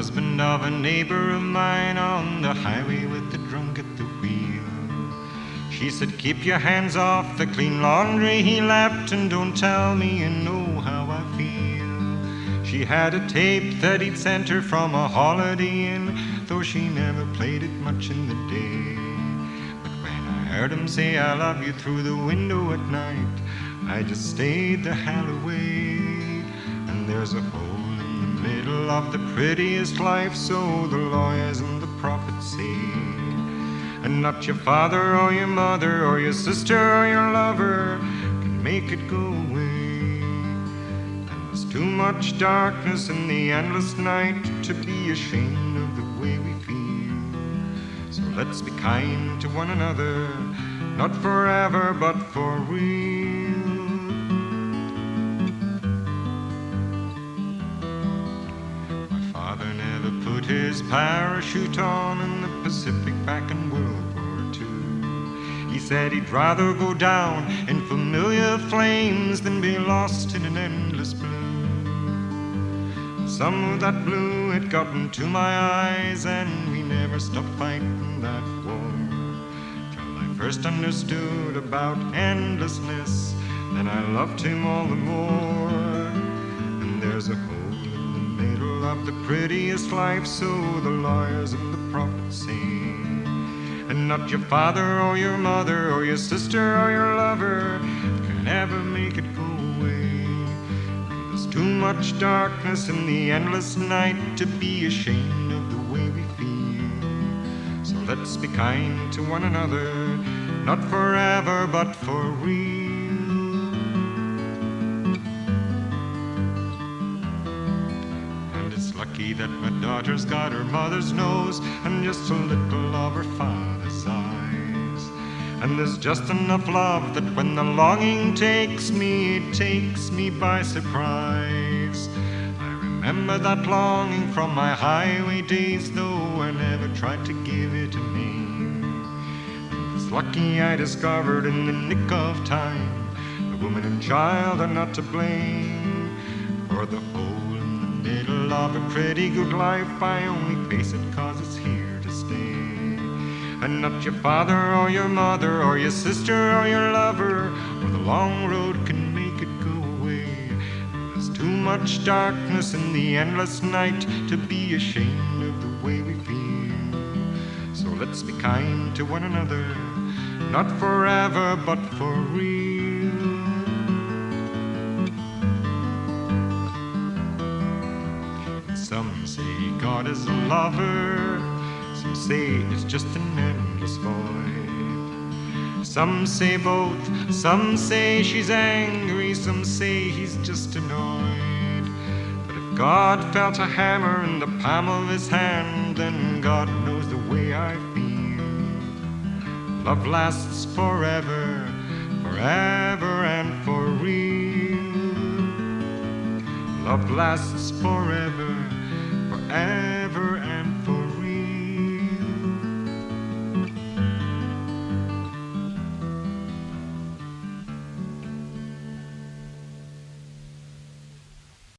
husband of a neighbor of mine on the highway with the drunk at the wheel. She said, keep your hands off the clean laundry, he laughed, and don't tell me you know how I feel. She had a tape that he'd sent her from a Holiday Inn, though she never played it much in the day. But when I heard him say I love you through the window at night, I just stayed the hell away. And there's a hole in the middle of the prettiest life, so the lawyers and the prophets say. And not your father or your mother or your sister or your lover can make it go away. And there's too much darkness in the endless night to be ashamed of the way we feel. So let's be kind to one another, not forever but for real. His parachute on in the Pacific back in World War II. He said he'd rather go down in familiar flames than be lost in an endless blue. Some of that blue had gotten to my eyes, and we never stopped fighting that war. Till I first understood about endlessness, then I loved him all the more. And there's a hole of the prettiest life, so the lawyers and the prophets say. And not your father or your mother or your sister or your lover can ever make it go away. And there's too much darkness in the endless night to be ashamed of the way we feel. So let's be kind to one another, not forever but for real. Lucky that my daughter's got her mother's nose and just a little of her father's eyes. And there's just enough love that when the longing takes me, it takes me by surprise. I remember that longing from my highway days, though I never tried to give it a name. And it's lucky I discovered in the nick of time the woman and child are not to blame for the whole middle of a pretty good life. I only face it 'cause it's here to stay. And not your father or your mother or your sister or your lover, or the long road can make it go away. And there's too much darkness in the endless night to be ashamed of the way we feel. So let's be kind to one another, not forever but for real. Some say God is a lover, some say it's just an endless void. Some say both, some say she's angry, some say he's just annoyed. But if God felt a hammer in the palm of his hand, then God knows the way I feel. Love lasts forever, forever and for real. Love lasts forever, forever